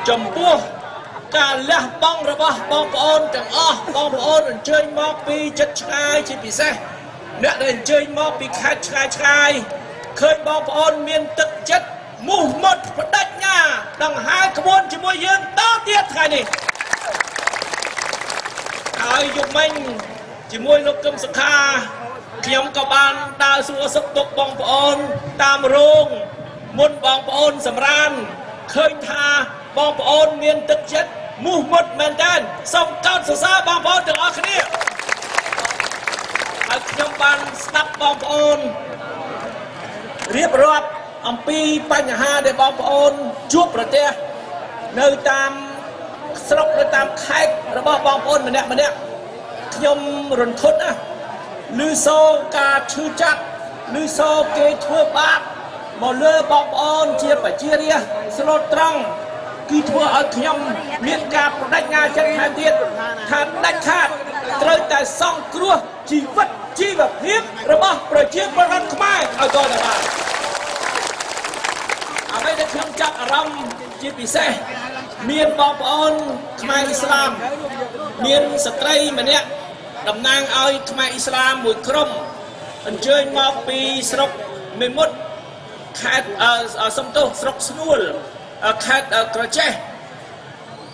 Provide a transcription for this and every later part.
ចំពោះការលះបង់របស់បងប្អូនទាំងអស់បងប្អូនអញ្ជើញមកពីចិត្តឆ្ងាយជាពិសេសអ្នកដែលអញ្ជើញមកពីខេត្តឆ្ងាយឆ្ងាយឃើញបងប្អូនមានទឹកចិត្តមោះមុតបដិញ្ញាដង្ហែក្បួនជាមួយយើងតទៀតថ្ងៃនេះហើយយប់មិញជាមួយលោកកឹមសុខាខ្ញុំក៏បានដើរសួរសុខទុក្ខបងប្អូនតាមរោងមុនបងប្អូនសម្រានឃើញថាបងប្អូនមានទឹកចិត្តមោះមុតមែនតើសូមកោតសរសើរបងប្អូនទាំងអស់គ្នាហើយខ្ញុំបានស្ដាប់បងប្អូនរៀបរាប់អំពីបញ្ហាដែលបងប្អូនជួបប្រទះនៅតាមស្រុកនៅតាមខេត្តរបស់បងប្អូនម្នាក់ខ្ញុំរន្ធត់ណាឮសូរការឈឺចាប់ឮសូរគេធ្វើបាបមកលើបងប្អូនជាប្រជារាស្ត្រស្លូតត្រង់គឺធ្វើឲ្យខ្ញុំមានការបដិញ្ញាចិត្តថែមទៀតថាដាច់ខាតត្រូវតែសង្គ្រោះជីវិតជីវភាពរបស់ប្រជាពលរដ្ឋខ្មែរឲ្យទៅបានអ្វីដែលខ្ញុំចាប់អារម្មណ៍ជាពិសេសមានបងប្អូនខ្មែរអ៊ីស្លាមមានស្ត្រីម្នាក់តំណាងឲ្យខ្មែរអ៊ីស្លាមមួយក្រុមអញ្ជើញមកពីស្រុកមេមត់ខេត្តសំទោសស្រុកស្នួលខេត្តក្រចេះ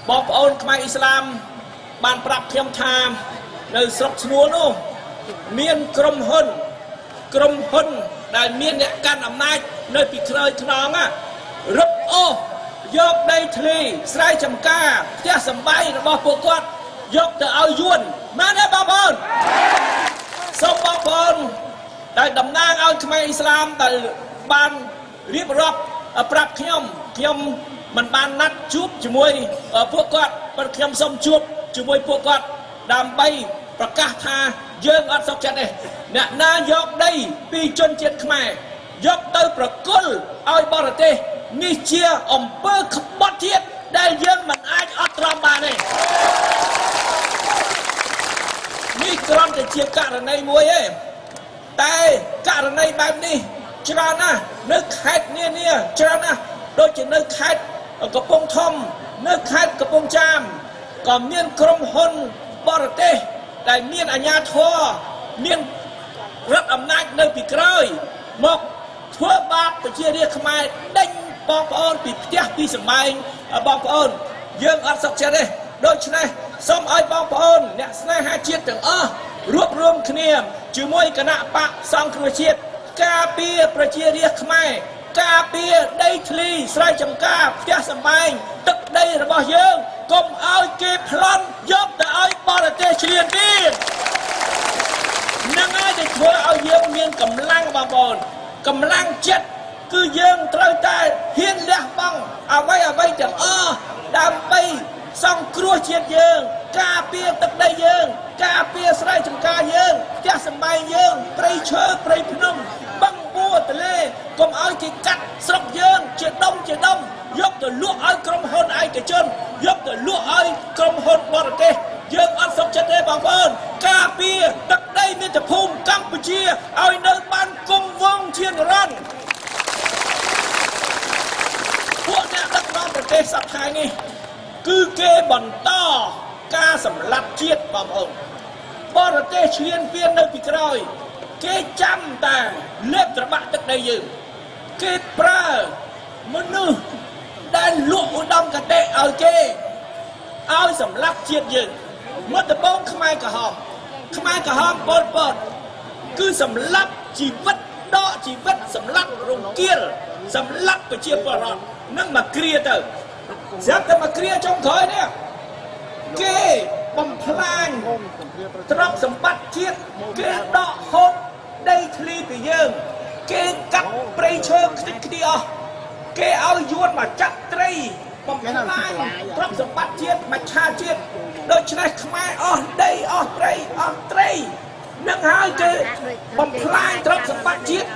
បងប្អូនខ្មែរអ៊ីស្លាមបានប្រាប់ខ្ញុំថានៅស្រុកស្នួលនោះមានក្រុមហ៊ុនដែលមានអ្នកកាន់អំណាចនៅពីក្រោយខ្នងរឹបអូសយកដីធ្លីស្រែចម្ការផ្ទះសម្បែងរបស់ពួកគាត់យកទៅឲ្យយួនមែនទេបងប្អូនសូមបងប្អូនដែលតំណាងឲ្យខ្មែរអ៊ីស្លាមដែលបានរៀបរាប់ប្រាប់ខ្ញុំមិនបានណាត់ជួបជាមួយពួកគាត់ប៉ុន្តែខ្ញុំសូមជួបជាមួយពួកគាត់ដើម្បីប្រកាសថាយើងអត់សុខចិត្តទេអ្នកណាយកដីពីជនជាតិខ្មែរយកទៅប្រគល់ឲ្យបរទេសនេះជាអំពើក្បត់ជាតិដែលយើងមិនអាចអត់ទ្រាំបានទេនេះគ្រាន់តែជាករណីមួយទេតែករណីបែបនេះច្រើនណាស់នៅខេត្តនានាច្រើនណាស់ដូចជានៅខេត្តកំពង់ធំនៅខេត្តកំពង់ចាមក៏មានក្រុមហ៊ុនបរទេសដែលមានអាជ្ញាធរមានរដ្ឋអំណាចនៅពីក្រោយមកធ្វើបាបប្រជារាស្ត្រខ្មែរដេញបងប្អូនពីផ្ទះពីសម្បែងបងប្អូនយើងអត់សុខចិត្តទេដូច្នេះសូមឲ្យបងប្អូនអ្នកស្នេហាជាតិទាំងអស់រួបរวมគ្នាជាមួយគណៈបកសង្គ្រោះជាតិការពារប្រជារាស្ត្រខ្មែរការពារដីធ្លីស្រែចម្ការផ្ទះសម្បែងទឹកដីរបស់យើងកុំឲ្យគេប្លន់យកទៅឲ្យបរទេសឈ្លានពាននឹងហើយដែលធ្វើឲ្យយើងមានកម្លាំងបងប្អូនកម្លាំងចិត្តគឺយើងត្រូវតែហ៊ានលះបង់អ្វីទាំងអស់ដើម្បីសង្គ្រោះជាតិយើងការពារទឹកដីយើងការពារស្រែចម្ការយើងផ្ទះសម្បែងយើងព្រៃឈើព្រៃភ្នំបឹងបួទន្លេកុំឲ្យគេកាត់ស្រុកយើងជាដុំយកទៅលក់ឲ្យក្រុមហ៊ុនឯកជនយកទៅលក់ឲ្យក្រុមហ៊ុនបរទេសយើងអត់សុខចិត្តទេបងប្អូនការពារទឹកដីមាតុភូមិកម្ពុជាឲ្យនៅបានគង់វង្សជានិរន្តរ៍ពួកអ្នកដឹកនាំប្រទេសសប្តាហ៍នេះគឺគេបន្តការសម្លាប់ជាតិបងប្អូនបរទេសឈ្លានពាននៅពីក្រោយគេចាំតែលេបត្របាក់ទឹកដីយើងគេប្រើមនុស្សដែលលក់ឧត្តមគតិឲ្យគេឲ្យសម្លាប់ជាតិយើងមកដំបងខ្មែរក្រហមប៉ុលពតគឺសម្លាប់ជីវិតដកជីវិតសម្លាប់រង្គាលសម្លាប់ប្រជាពលរដ្ឋនឹងមកគ្រាទៅស្រាប់តែមកគ្រាចុងក្រោយនេះគេបំផ្លាញទ្រព្យសម្បត្តិជាតិគេដកហូតដីធ្លីពីយើងគេកាប់ព្រៃឈើខ្ទេចខ្ទីអស់គេឲ្យយួនមកចាក់ត្រីបំផ្លាញទ្រព្យសម្បត្តិជាតិមច្ឆាជាតិដូច្នេះខ្មែរអស់ដីអស់ព្រៃអស់ត្រីនឹងហើយគេបំផ្លាញទ្រព្យសម្បត្តិជាតិ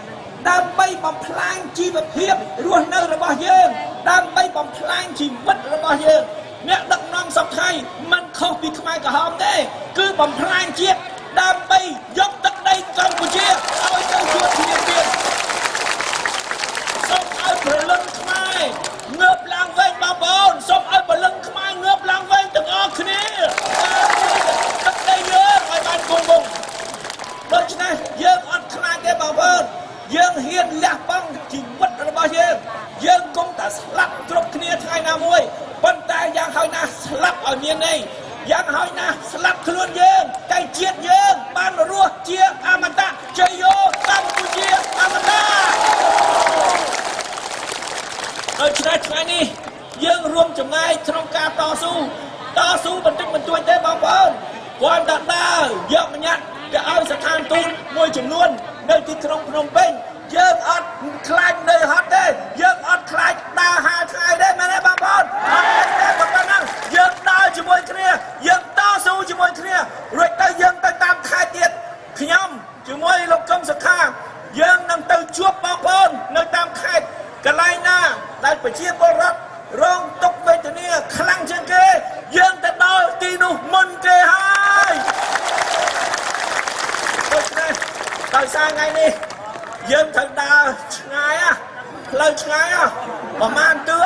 ដើម្បីបំផ្លាញជីវភាពរស់នៅរបស់យើងដើម្បីបំផ្លាញជីវិតរបស់យើងអ្នកដឹកនាំសពថ្ងៃមិនខុសពីខ្មែរក្រហមទេគឺបំផ្លាញជាតិដើម្បីយកទឹកដីកម្ពុជាឲ្យទៅជួបគ្នាទៀតសូមឲ្យព្រលឹងខ្មែរងើបឡើងវិញបងប្អូនសូមឲ្យ ណាមួយប៉ុន្តែយ៉ាងហើយណាស្លាប់ឲ្យមានន័យយ៉ាងហើយណាស្លាប់ខ្លួនយើងតែជាតិយើងបានរស់ជាអមតៈជ័យយោកម្ពុជាអមតៈដូច្នេះថ្ងៃនេះយើងរួមចំណែកក្នុងការតស៊ូបន្តិចបន្តួចទេបងប្អូនគាត់តែដើរយកមញ្ញាត់ទៅឲ្យស្ថានទូតមួយចំនួននៅទីក្រុងភ្នំពេញយើងអត់ខ្លាចនៅហត់ទេយើងអត់ខ្លាចដើរ5ថ្ងៃទេមែនទេបងប្អូនអត់ទេប៉ុណ្ណឹងយើងដើរជាមួយគ្នាយើងតស៊ូជាមួយគ្នារួចទៅយើងទៅតាមខេត្តទៀតខ្ញុំជាមួយលោកកឹមសុខាយើងនឹងទៅជួបបងប្អូននៅតាមខេត្តកន្លែងណាដែលប្រជាពលរដ្ឋរងទុក្ខវេទនាខ្លាំងជាងគេយើងទៅដល់ទីនោះមុនគេហើយដូច្នេះដោយសារថ្ងៃនេះយើងត្រូវដើរឆ្ងាយផ្លូវឆ្ងាយប្រហែលទឿ